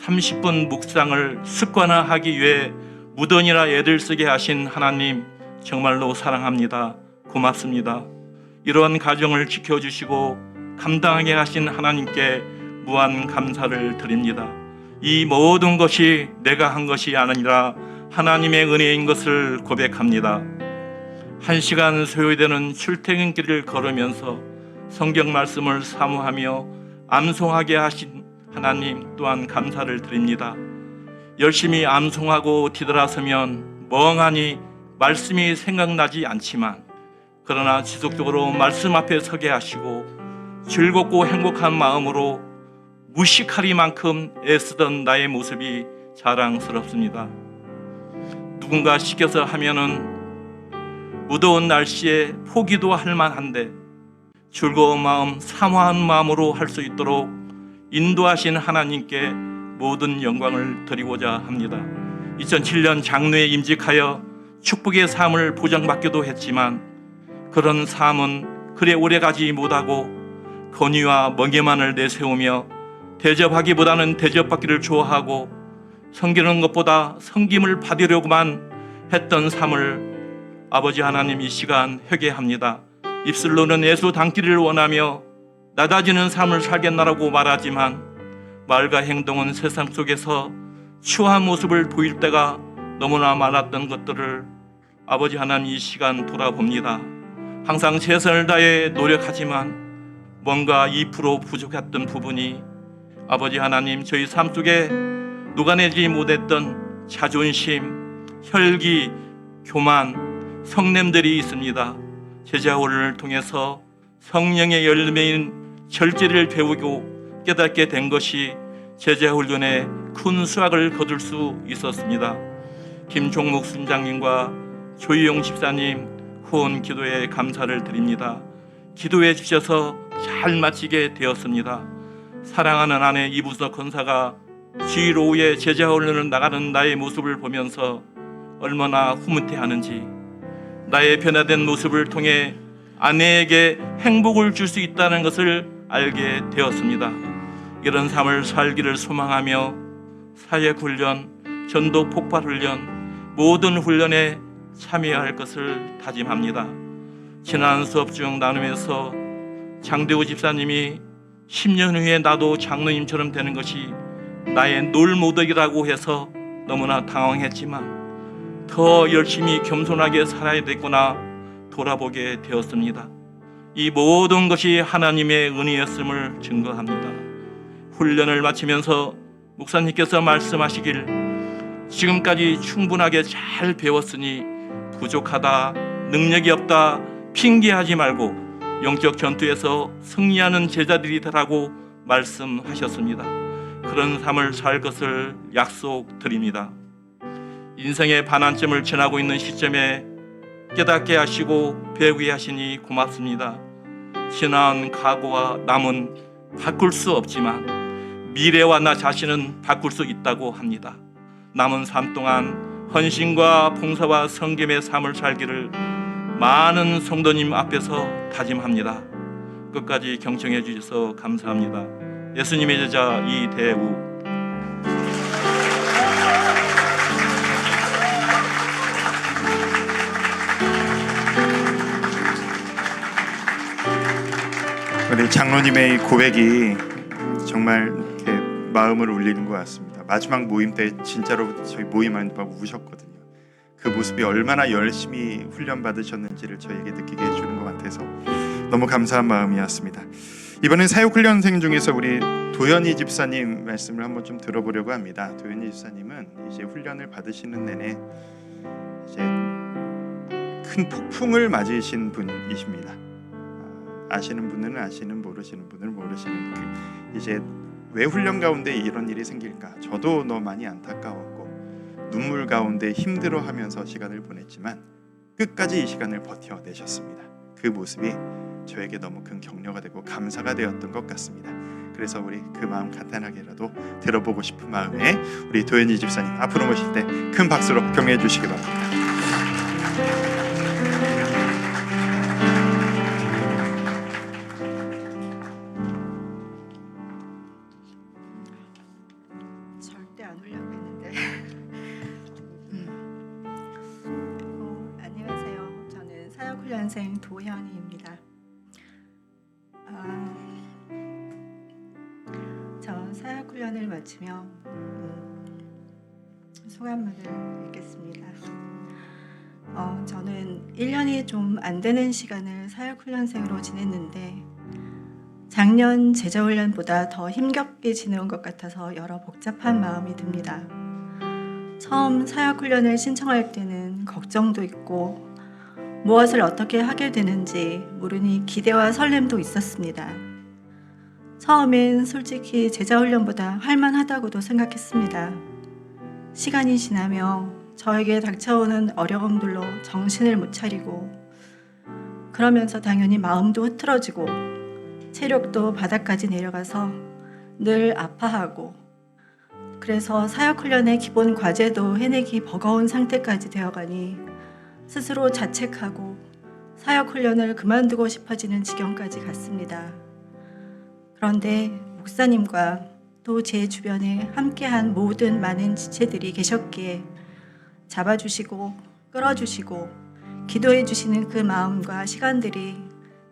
30분 묵상을 습관화하기 위해 무던이라 애들 쓰게 하신 하나님 정말로 사랑합니다. 고맙습니다. 이러한 가정을 지켜주시고 감당하게 하신 하나님께 무한 감사를 드립니다. 이 모든 것이 내가 한 것이 아니라 하나님의 은혜인 것을 고백합니다. 1시간 소요되는 출퇴근길을 걸으면서 성경 말씀을 사모하며 암송하게 하신 하나님 또한 감사를 드립니다. 열심히 암송하고 뒤돌아서면 멍하니 말씀이 생각나지 않지만 그러나 지속적으로 말씀 앞에 서게 하시고 즐겁고 행복한 마음으로 무식하리만큼 애쓰던 나의 모습이 자랑스럽습니다. 누군가 시켜서 하면은 무더운 날씨에 포기도 할 만한데 즐거운 마음, 사모한 마음으로 할 수 있도록 인도하신 하나님께 모든 영광을 드리고자 합니다. 2007년 장로에 임직하여 축복의 삶을 보장받기도 했지만 그런 삶은 그리 오래가지 못하고 건의와 멍에만을 내세우며 대접하기보다는 대접받기를 좋아하고 섬기는 것보다 섬김을 받으려고만 했던 삶을 아버지 하나님 이 시간 회개합니다. 입술로는 예수 닮기를 원하며 낮아지는 삶을 살겠나라고 말하지만 말과 행동은 세상 속에서 추한 모습을 보일 때가 너무나 많았던 것들을 아버지 하나님 이 시간 돌아봅니다. 항상 최선을 다해 노력하지만 뭔가 2% 부족했던 부분이 아버지 하나님 저희 삶 속에 녹아내지 못했던 자존심, 혈기, 교만, 성냄들이 있습니다. 제자훈련을 통해서 성령의 열매인 절제를 배우고 깨닫게 된 것이 제자훈련에 큰 수확을 거둘 수 있었습니다. 김종묵 순장님과 조희용 집사님 후원 기도에 감사를 드립니다. 기도해 주셔서 잘 마치게 되었습니다. 사랑하는 아내 이부석 권사가 주일 오후에 제자훈련을 나가는 나의 모습을 보면서 얼마나 흐뭇해하는지 나의 변화된 모습을 통해 아내에게 행복을 줄 수 있다는 것을 알게 되었습니다. 이런 삶을 살기를 소망하며 사역훈련, 전도 폭발훈련 모든 훈련에 참여할 것을 다짐합니다. 지난 수업 중 나눔에서 장대우 집사님이 10년 후에 나도 장로님처럼 되는 것이 나의 놀모덕이라고 해서 너무나 당황했지만 더 열심히 겸손하게 살아야 되구나 돌아보게 되었습니다. 이 모든 것이 하나님의 은혜였음을 증거합니다. 훈련을 마치면서 목사님께서 말씀하시길 지금까지 충분하게 잘 배웠으니 부족하다, 능력이 없다 핑계하지 말고 영적 전투에서 승리하는 제자들이 되라고 말씀하셨습니다. 그런 삶을 살 것을 약속드립니다. 인생의 반환점을 지나고 있는 시점에 깨닫게 하시고 배우게 하시니 고맙습니다. 지난 과거와 남은 바꿀 수 없지만 미래와 나 자신은 바꿀 수 있다고 합니다. 남은 삶 동안 헌신과 봉사와 섬김의 삶을 살기를 많은 성도님 앞에서 다짐합니다. 끝까지 경청해 주셔서 감사합니다. 예수님의 제자 이대우. 우리 장로님의 이 고백이 정말 이렇게 마음을 울리는 것 같습니다. 마지막 모임 때 진짜로 저희 모임 안에 우셨거든요. 그 모습이 얼마나 열심히 훈련 받으셨는지를 저에게 느끼게 해주는 것 같아서 너무 감사한 마음이었습니다. 이번엔 사역훈련생 중에서 우리 도연희 집사님 말씀을 한번 좀 들어보려고 합니다. 도연희 집사님은 이제 훈련을 받으시는 내내 이제 큰 폭풍을 맞으신 분이십니다. 아시는 분은 아시는, 모르시는 분은 모르시는 이제 왜 훈련 가운데 이런 일이 생길까? 저도 너무 많이 안타까웠고 눈물 가운데 힘들어하면서 시간을 보냈지만 끝까지 이 시간을 버텨내셨습니다. 그 모습이 저에게 너무 큰 격려가 되고 감사가 되었던 것 같습니다. 그래서 우리 그 마음 간단하게라도 들어보고 싶은 마음에 우리 도현이 집사님 앞으로 모실 때 큰 박수로 격려해 주시기 바랍니다. 절대 안 울려고 했는데. 안녕하세요. 저는 사역훈련생 도현이입니다. 저 사역훈련을 마치며 소감문을 읽겠습니다. 저는 1년이 좀 안 되는 시간을 사역훈련생으로 지냈는데 작년 제자훈련보다 더 힘겹게 지내온 것 같아서 여러 복잡한 마음이 듭니다. 처음 사역훈련을 신청할 때는 걱정도 있고 무엇을 어떻게 하게 되는지 모르니 기대와 설렘도 있었습니다. 처음엔 솔직히 제자훈련보다 할만하다고도 생각했습니다. 시간이 지나며 저에게 닥쳐오는 어려움들로 정신을 못 차리고 그러면서 당연히 마음도 흐트러지고 체력도 바닥까지 내려가서 늘 아파하고 그래서 사역훈련의 기본 과제도 해내기 버거운 상태까지 되어가니 스스로 자책하고 사역훈련을 그만두고 싶어지는 지경까지 갔습니다. 그런데 목사님과 또 제 주변에 함께한 모든 많은 지체들이 계셨기에 잡아주시고 끌어주시고 기도해 주시는 그 마음과 시간들이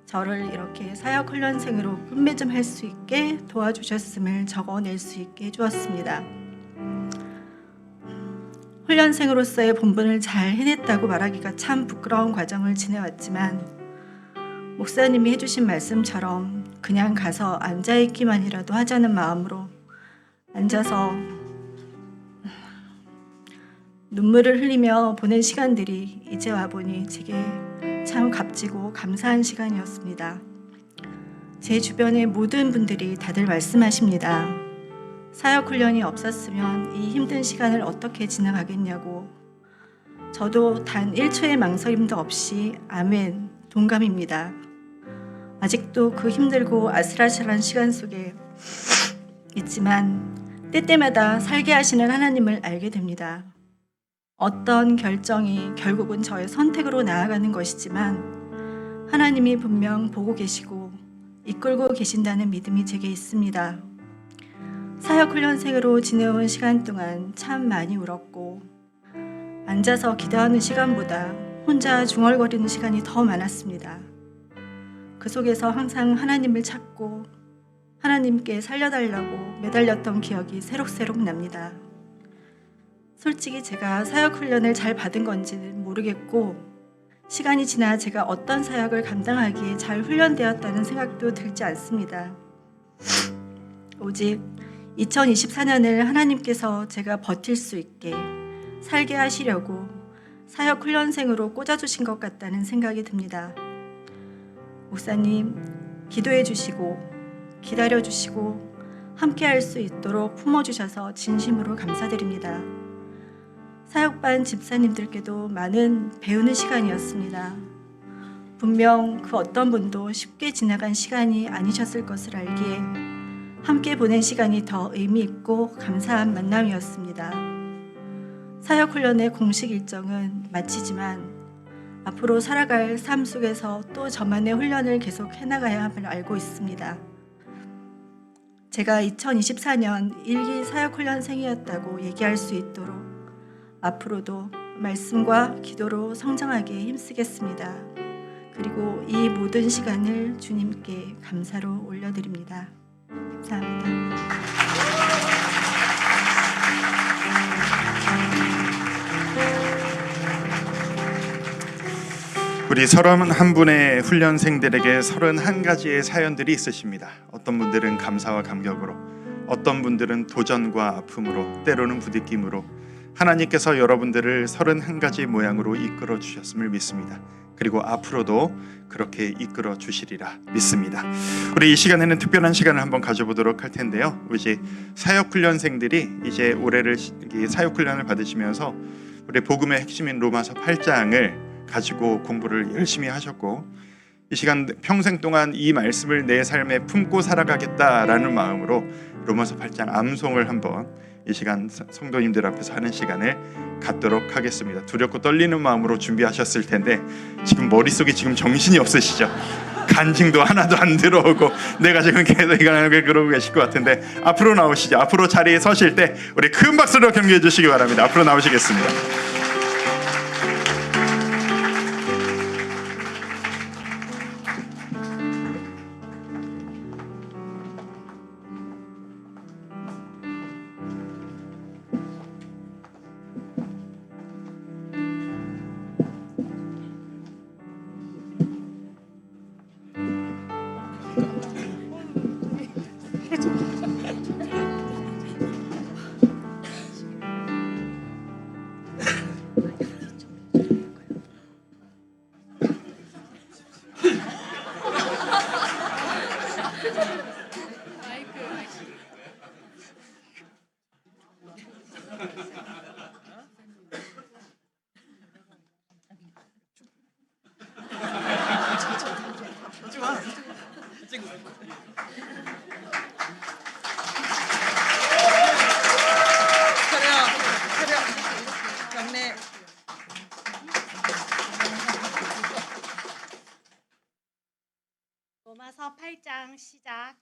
저를 이렇게 사역훈련생으로 끝맺음할 수 있게 도와주셨음을 적어낼 수 있게 해주었습니다. 훈련생으로서의 본분을 잘 해냈다고 말하기가 참 부끄러운 과정을 지내왔지만 목사님이 해주신 말씀처럼 그냥 가서 앉아있기만이라도 하자는 마음으로 앉아서 눈물을 흘리며 보낸 시간들이 이제 와보니 제게 참 값지고 감사한 시간이었습니다. 제 주변의 모든 분들이 다들 말씀하십니다. 사역훈련이 없었으면 이 힘든 시간을 어떻게 지나가겠냐고. 저도 단 1초의 망설임도 없이 아멘, 동감입니다. 아직도 그 힘들고 아슬아슬한 시간 속에 있지만 때때마다 살게 하시는 하나님을 알게 됩니다. 어떤 결정이 결국은 저의 선택으로 나아가는 것이지만 하나님이 분명 보고 계시고 이끌고 계신다는 믿음이 제게 있습니다. 사역훈련생으로 지내온 시간 동안 참 많이 울었고 앉아서 기도하는 시간보다 혼자 중얼거리는 시간이 더 많았습니다. 그 속에서 항상 하나님을 찾고 하나님께 살려달라고 매달렸던 기억이 새록새록 납니다. 솔직히 제가 사역훈련을 잘 받은 건지는 모르겠고 시간이 지나 제가 어떤 사역을 감당하기에 잘 훈련되었다는 생각도 들지 않습니다. 오직 2024년을 하나님께서 제가 버틸 수 있게 살게 하시려고 사역훈련생으로 꽂아주신 것 같다는 생각이 듭니다. 목사님, 기도해 주시고 기다려 주시고 함께 할 수 있도록 품어주셔서 진심으로 감사드립니다. 사역반 집사님들께도 많은 배우는 시간이었습니다. 분명 그 어떤 분도 쉽게 지나간 시간이 아니셨을 것을 알기에 함께 보낸 시간이 더 의미 있고 감사한 만남이었습니다. 사역훈련의 공식 일정은 마치지만 앞으로 살아갈 삶 속에서 또 저만의 훈련을 계속 해나가야 함을 알고 있습니다. 제가 2024년 1기 사역훈련생이었다고 얘기할 수 있도록 앞으로도 말씀과 기도로 성장하게 힘쓰겠습니다. 그리고 이 모든 시간을 주님께 감사로 올려드립니다. 감사합니다. 우리 31분의 훈련생들에게 31가지의 사연들이 있으십니다. 어떤 분들은 감사와 감격으로, 어떤 분들은 도전과 아픔으로, 때로는 부딪힘으로 하나님께서 여러분들을 31가지 모양으로 이끌어 주셨음을 믿습니다. 그리고 앞으로도 그렇게 이끌어 주시리라 믿습니다. 우리 이 시간에는 특별한 시간을 한번 가져보도록 할 텐데요. 이제 사역훈련생들이 이제 올해를 사역훈련을 받으시면서 우리 복음의 핵심인 로마서 8장을 가지고 공부를 열심히 하셨고 이 시간 평생 동안 이 말씀을 내 삶에 품고 살아가겠다라는 마음으로 로마서 8장 암송을 한번 이 시간 성도님들 앞에서 하는 시간을 갖도록 하겠습니다. 두렵고 떨리는 마음으로 준비하셨을 텐데 지금 머릿속에 지금 정신이 없으시죠? 간증도 하나도 안 들어오고 내가 지금 계속 이걸 그러고 계실 것 같은데 앞으로 나오시죠. 앞으로 자리에 서실 때 우리 큰 박수로 격려해 주시기 바랍니다. 앞으로 나오시겠습니다. 로마서 8장 시작.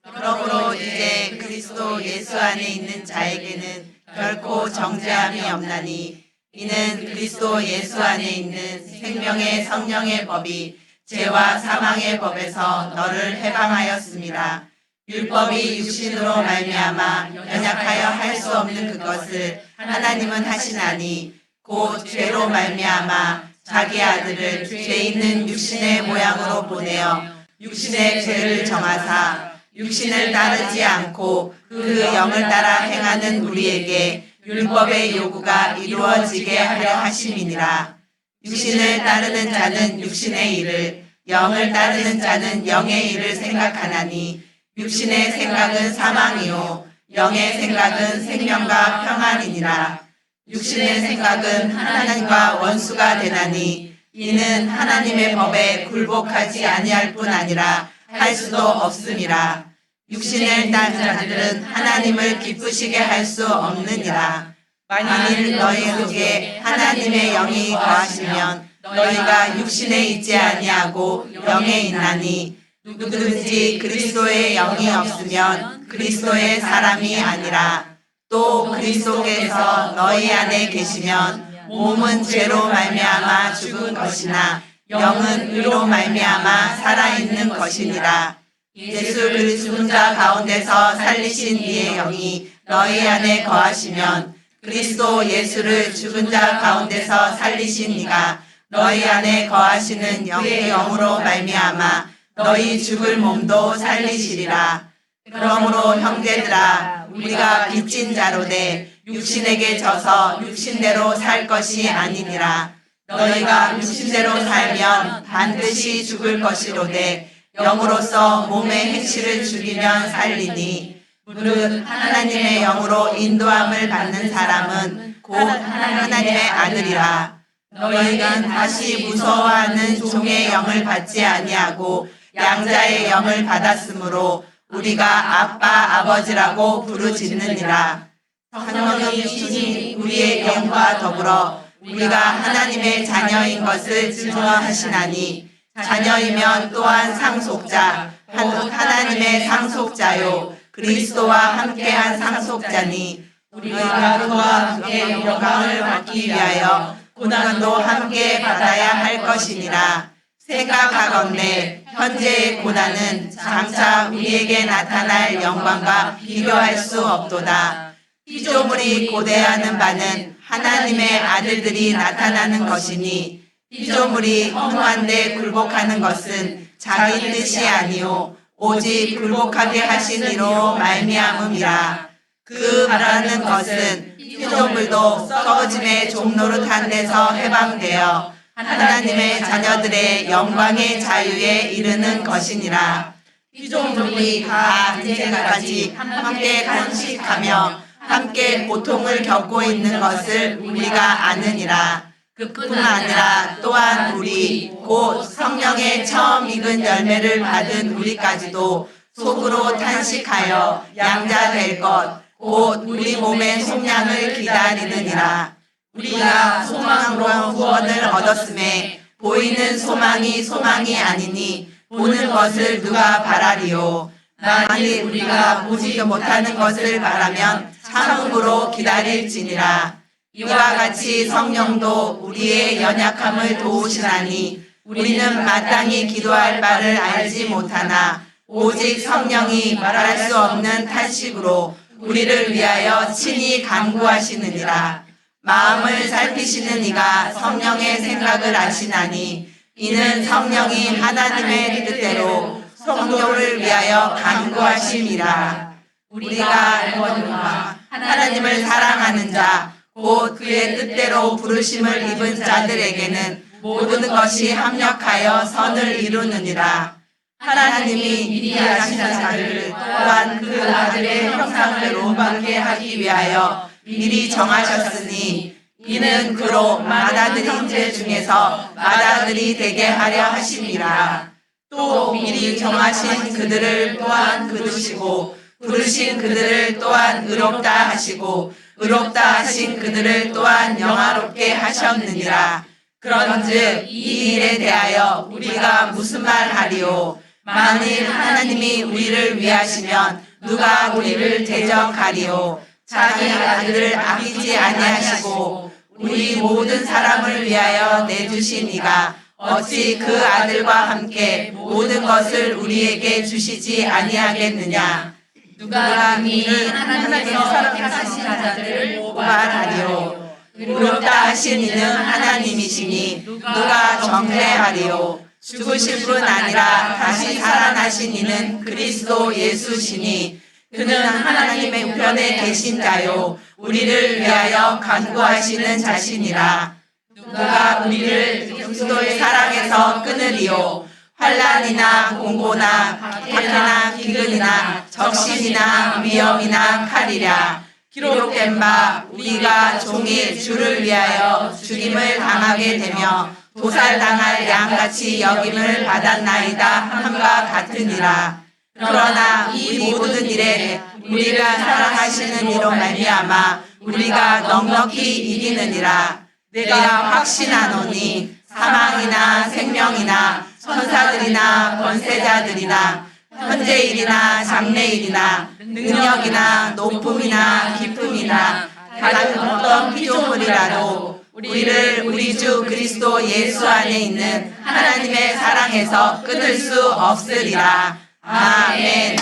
그러므로 이제 그리스도 예수 안에 있는 자에게는 결코 정죄함이 없나니 이는 그리스도 예수 안에 있는 생명의 성령의 법이 죄와 사망의 법에서 너를 해방하였습니다. 율법이 육신으로 말미암아 연약하여 할 수 없는 그것을 하나님은 하시나니 곧 죄로 말미암아 자기 아들을 죄 있는 육신의 모양으로 보내어 육신의 죄를 정하사 육신을 따르지 않고 그 영을 따라 행하는 우리에게 율법의 요구가 이루어지게 하려 하심이니라. 육신을 따르는 자는 육신의 일을, 영을 따르는 자는 영의 일을 생각하나니 육신의 생각은 사망이요 영의 생각은 생명과 평안이니라. 육신의 생각은 하나님과 원수가 되나니 이는 하나님의 법에 굴복하지 아니할 뿐 아니라 할 수도 없음이라. 육신을 따르는 자들은 하나님을 기쁘시게 할 수 없느니라. 만일 너희 속에 하나님의 영이 거하시면 너희가 육신에 있지 아니하고 영에 있나니 누구든지 그리스도의 영이 없으면 그리스도의 사람이 아니라. 또 그리스도께서 너희 안에 계시면 몸은 죄로 말미암아 죽은 것이나 영은 의로 말미암아 살아있는 것이니라. 예수 그리스도 자 가운데서 살리신 이의 영이 너희 안에 거하시면 그리스도 예수를 죽은 자 가운데서 살리신 이가 너희 안에 거하시는 영의 영으로 말미암아 너희 죽을 몸도 살리시리라. 그러므로 형제들아 우리가 빚진 자로되 육신에게 져서 육신대로 살 것이 아니니라. 너희가 육신대로 살면 반드시 죽을 것이로되 영으로서 몸의 행실을 죽이면 살리니 무릇 하나님의 영으로 인도함을 받는 사람은 곧 하나님의 아들이라. 너희는 다시 무서워하는 종의 영을 받지 아니하고 양자의 영을 받았으므로 우리가 아빠 아버지라고 부르짖느니라. 성령이 주신 우리의 영과 더불어 우리가 하나님의 자녀인 것을 증언하시나니 자녀이면 또한 상속자 곧 하나님의 상속자요 그리스도와 함께한 상속자니 우리가 그와 함께 영광을 받기 위하여 고난도 함께 받아야 할 것이니라. 생각하건대 현재의 고난은 장차 우리에게 나타날 영광과 비교할 수 없도다. 피조물이 고대하는 바는 하나님의 아들들이 나타나는 것이니 피조물이 허무한데 굴복하는 것은 자기 뜻이 아니요 오직 굴복하게 하신 이로 말미암음이라. 그 바라는 것은 피조물도 썩어짐의 종노릇한 데서 해방되어 하나님의 자녀들의 영광의 자유에 이르는 것이니라. 피조물이 다 이제까지 함께 탄식하며 함께 고통을 겪고 있는 것을 우리가 아느니라. 그뿐 아니라 또한 우리 곧 성령의 처음 익은 열매를 받은 우리까지도 속으로 탄식하여 양자 될 것, 곧 우리 몸의 속량을 기다리느니라. 우리가 소망으로 구원을 얻었음에 보이는 소망이 소망이 아니니 보는 것을 누가 바라리요. 만일 우리가 보지도 못하는 것을 바라면 참음으로 기다릴지니라. 이와 같이 성령도 우리의 연약함을 도우시나니 우리는 마땅히 기도할 바를 알지 못하나 오직 성령이 말할 수 없는 탄식으로 우리를 위하여 친히 간구하시느니라. 마음을 살피시는 이가 성령의 생각을 아시나니 이는 성령이 하나님의 뜻대로 성도를 위하여 간구하심이라. 우리가 알거니와 하나님을 사랑하는 자 곧 그의 뜻대로 부르심을 입은 자들에게는 모든 것이 합력하여 선을 이루느니라. 하나님이 미리 아신 자들을 또한 그 아들의 형상대로 받게 하기 위하여 미리 정하셨으니 이는 그로 맏아들인 제 중에서 맏아들이 되게 하려 하심이라. 또 미리 정하신 그들을 또한 거두시고 부르신 그들을 또한 의롭다 하시고 의롭다 하신 그들을 또한 영화롭게 하셨느니라. 그런즉 이 일에 대하여 우리가 무슨 말 하리요? 만일 하나님이 우리를 위하시면 누가 우리를 대적하리요? 자기 아들을 아끼지 아니하시고 우리 모든 사람을 위하여 내주신 이가 어찌 그 아들과 함께 모든 것을 우리에게 주시지 아니하겠느냐? 누가 이미 하나님께서 택하신 자들을 고발하리요? 의롭다 하신 이는 하나님이시니 누가 정죄하리요? 죽으실 뿐 아니라 다시 살아나신 이는 그리스도 예수시니 그는 하나님의 우편에 계신 자요 우리를 위하여 간구하시는 자시니라. 누가 우리를 그리스도의 사랑에서 끊으리요? 환난이나 공고나 박해나 기근이나 적신이나 위험이나 칼이랴. 기록된 바 우리가 종일 주를 위하여 죽임을 당하게 되며 도살당할 양같이 여김을 받았나이다 함과 같으니라. 그러나 이 모든 일에 우리가 사랑하시는 이로 말미암아 우리가 넉넉히 이기느니라. 내가 확신하노니 사망이나 생명이나 천사들이나 권세자들이나 현재일이나 장래일이나 능력이나 높음이나 깊음이나 다른 어떤 피조물이라도 우리를 우리 주 그리스도 예수 안에 있는 하나님의 사랑에서 끊을 수 없으리라. 아멘.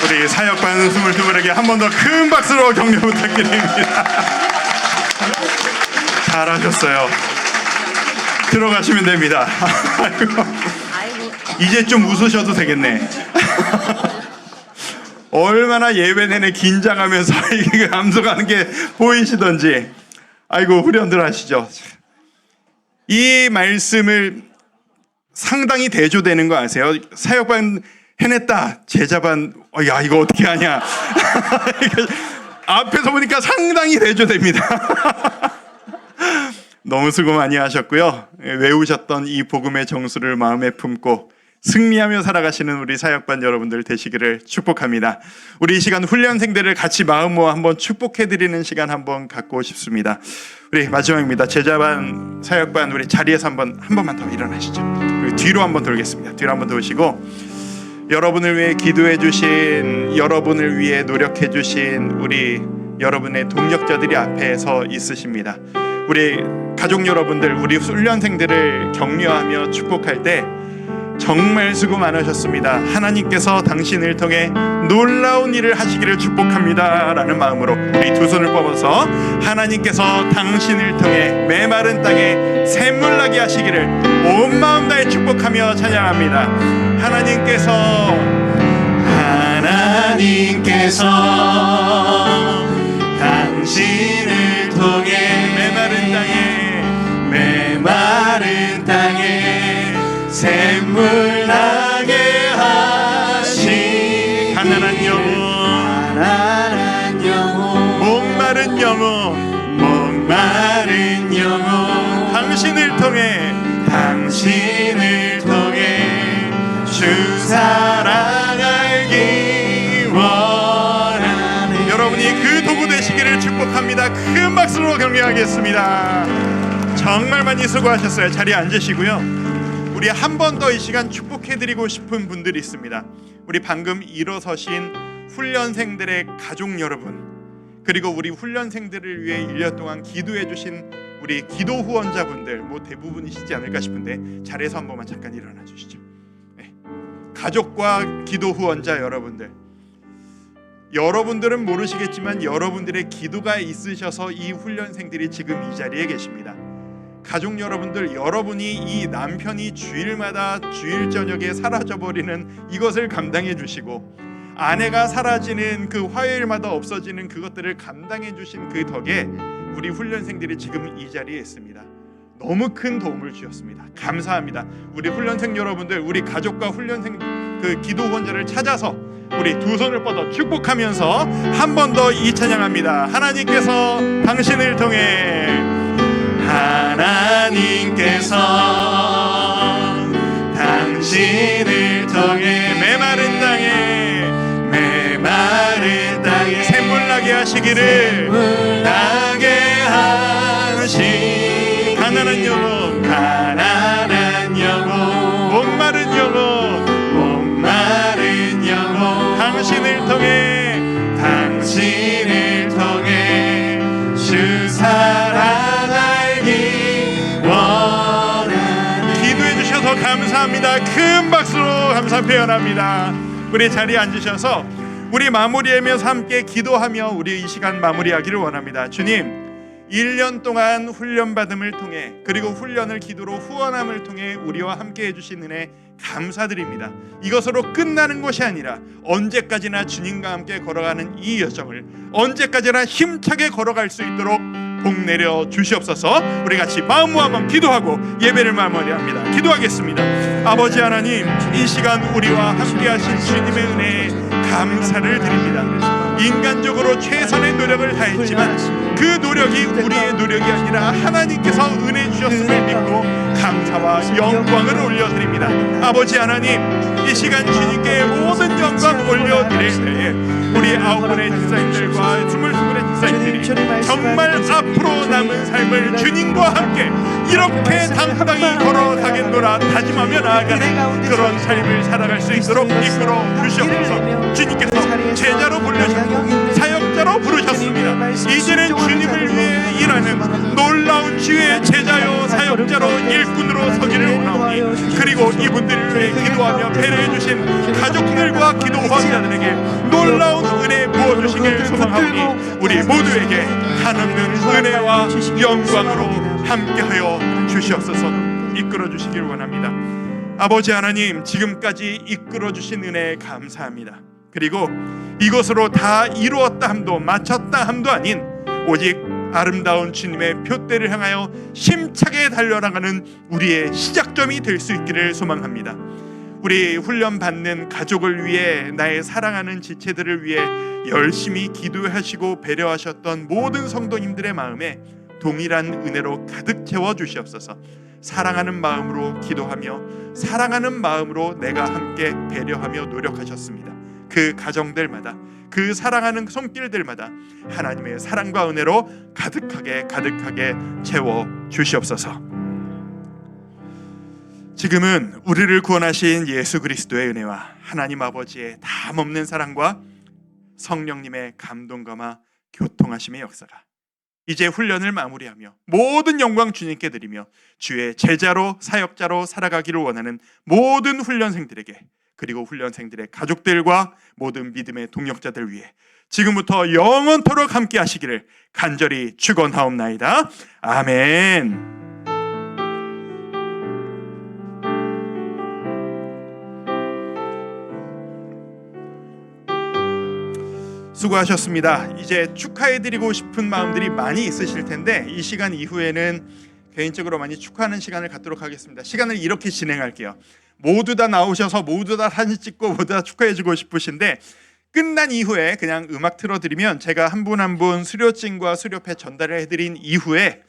우리 사역반 22분에게 한 번 더 큰 박수로 격려 부탁드립니다. 잘하셨어요. 들어가시면 됩니다. 이제 좀 웃으셔도 되겠네. 얼마나 예배 내내 긴장하면서 이게 감동하는 게 보이시던지. 아이고 후련들 하시죠. 이 말씀을 상당히 대조되는 거 아세요? 사역반 해냈다. 제자반 야 이거 어떻게 하냐. 앞에서 보니까 상당히 대조됩니다. 너무 수고 많이 하셨고요. 외우셨던 이 복음의 정수를 마음에 품고 승리하며 살아가시는 우리 사역반 여러분들 되시기를 축복합니다. 우리 이 시간 훈련생들을 같이 마음 모아 한번 축복해드리는 시간 한번 갖고 싶습니다. 우리 마지막입니다. 제자반, 사역반 우리 자리에서 한 번만 더 일어나시죠. 그리고 뒤로 한번 돌겠습니다. 뒤로 한번 도시고 여러분을 위해 기도해 주신, 여러분을 위해 노력해 주신 우리 여러분의 동력자들이 앞에 서 있으십니다. 우리 가족 여러분들, 우리 훈련생들을 격려하며 축복할 때 정말 수고 많으셨습니다. 하나님께서 당신을 통해 놀라운 일을 하시기를 축복합니다 라는 마음으로 우리 두 손을 뻗어서 하나님께서 당신을 통해 메마른 땅에 샘물나게 하시기를 온 마음 다해 축복하며 찬양합니다. 하나님께서 당신을 통해 메마른 땅에 샘물 나게 하시 가난한 영혼 목마른 영혼 통해 당신을 통해 주 사랑 알기 원하네. 여러분이 그 도구 되시기를 축복합니다. 큰 박수로 격려하겠습니다. 정말 많이 수고하셨어요. 자리에 앉으시고요. 우리 한 번 더 이 시간 축복해드리고 싶은 분들이 있습니다. 우리 방금 일어서신 훈련생들의 가족 여러분, 그리고 우리 훈련생들을 위해 1년 동안 기도해주신 우리 기도 후원자분들, 뭐 대부분이시지 않을까 싶은데 자리에서 한 번만 잠깐 일어나 주시죠. 네. 가족과 기도 후원자 여러분들, 여러분들은 모르시겠지만 여러분들의 기도가 있으셔서 이 훈련생들이 지금 이 자리에 계십니다. 가족 여러분들, 여러분이 이 남편이 주일마다 주일 저녁에 사라져버리는 이것을 감당해 주시고, 아내가 사라지는 그 화요일마다 없어지는 그것들을 감당해 주신 그 덕에 우리 훈련생들이 지금 이 자리에 있습니다. 너무 큰 도움을 주셨습니다. 감사합니다. 우리 훈련생 여러분들, 우리 가족과 훈련생 그 기도 후원자를 찾아서 우리 두 손을 뻗어 축복하면서 한 번 더 이 찬양합니다. 하나님께서 당신을 통해, 하나님께서 당신을 통해 메마른 땅에 샘물나게 하시기를, 나게 하시 가난한 영혼 목마른 영혼 당신을 통해 주 사랑 알기 원하네. 기도해 주셔서 감사합니다. 큰 박수로 감사 표현합니다. 우리 자리에 앉으셔서 우리 마무리하면서 함께 기도하며 우리 이 시간 마무리하기를 원합니다. 주님, 1년 동안 훈련받음을 통해, 그리고 훈련을 기도로 후원함을 통해 우리와 함께 해주신 은혜 감사드립니다. 이것으로 끝나는 것이 아니라 언제까지나 주님과 함께 걸어가는 이 여정을 언제까지나 힘차게 걸어갈 수 있도록 복 내려 주시옵소서. 우리 같이 마음으로 한번 기도하고 예배를 마무리합니다. 기도하겠습니다. 아버지 하나님, 이 시간 우리와 함께 하신 주님의 은혜에 감사를 드립니다. 인간적으로 최선의 노력을 다했지만 그 노력이 우리의 노력이 아니라 하나님께서 은혜 주셨음을 믿고 감사와 영광을 올려드립니다. 아버지 하나님, 이 시간 주님께 모든 영광 올려드릴 때에 우리 9분의 집사님들과 22분의 집사님들이 정말 앞으로 남은 삶을 주님과 함께 이렇게 당당히 걸어가겠노라 다짐하며 나아가는 그런 삶을 살아갈 수 있도록 이끌어 주시옵소서. 주님께서 제자로 불러주셨고 사역자로 부르셨습니다. 이제는 주님을 위해 일하는 놀라운 주의 제자요 사역자로 일꾼으로 서기를 원하오니, 그리고 이분들을 위해 기도하며 배려해 주신 가족들과 기도 후원자들에게 놀라운 은혜 부어주시길 소망하오니 우리 모두에게 한없는 은혜와 영광으로 함께하여 주시옵소서. 이끌어 주시길 원합니다. 아버지 하나님, 지금까지 이끌어 주신 은혜에 감사합니다. 그리고 이것으로 다 이루었다 함도 마쳤다 함도 아닌 오직 아름다운 주님의 푯대를 향하여 힘차게 달려나가는 우리의 시작점이 될 수 있기를 소망합니다. 우리 훈련받는 가족을 위해, 나의 사랑하는 지체들을 위해 열심히 기도하시고 배려하셨던 모든 성도님들의 마음에 동일한 은혜로 가득 채워 주시옵소서. 사랑하는 마음으로 기도하며 사랑하는 마음으로 내가 함께 배려하며 노력하셨습니다. 그 가정들마다, 그 사랑하는 손길들마다 하나님의 사랑과 은혜로 가득하게 채워 주시옵소서. 지금은 우리를 구원하신 예수 그리스도의 은혜와 하나님 아버지의 담없는 사랑과 성령님의 감동감화 교통하심의 역사가 이제 훈련을 마무리하며 모든 영광 주님께 드리며 주의 제자로 사역자로 살아가기를 원하는 모든 훈련생들에게, 그리고 훈련생들의 가족들과 모든 믿음의 동역자들 위해 지금부터 영원토록 함께 하시기를 간절히 축원하옵나이다. 아멘. 수고하셨습니다. 이제 축하해드리고 싶은 마음들이 많이 있으실 텐데 이 시간 이후에는 개인적으로 많이 축하하는 시간을 갖도록 하겠습니다. 시간을 이렇게 진행할게요. 모두 다 나오셔서 모두 다 사진 찍고 모두 다 축하해주고 싶으신데 끝난 이후에 그냥 음악 틀어드리면 제가 한 분 한 분 수료증과 수료패 전달을 해드린 이후에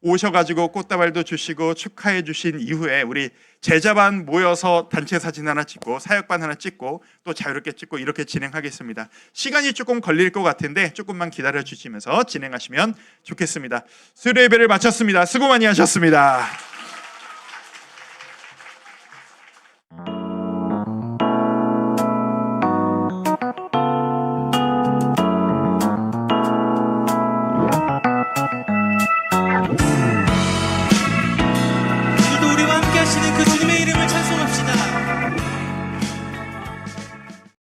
오셔가지고 꽃다발도 주시고 축하해 주신 이후에 우리 제자반 모여서 단체 사진 하나 찍고 사역반 하나 찍고 또 자유롭게 찍고 이렇게 진행하겠습니다. 시간이 조금 걸릴 것 같은데 조금만 기다려 주시면서 진행하시면 좋겠습니다. 수요 예배를 마쳤습니다. 수고 많이 하셨습니다.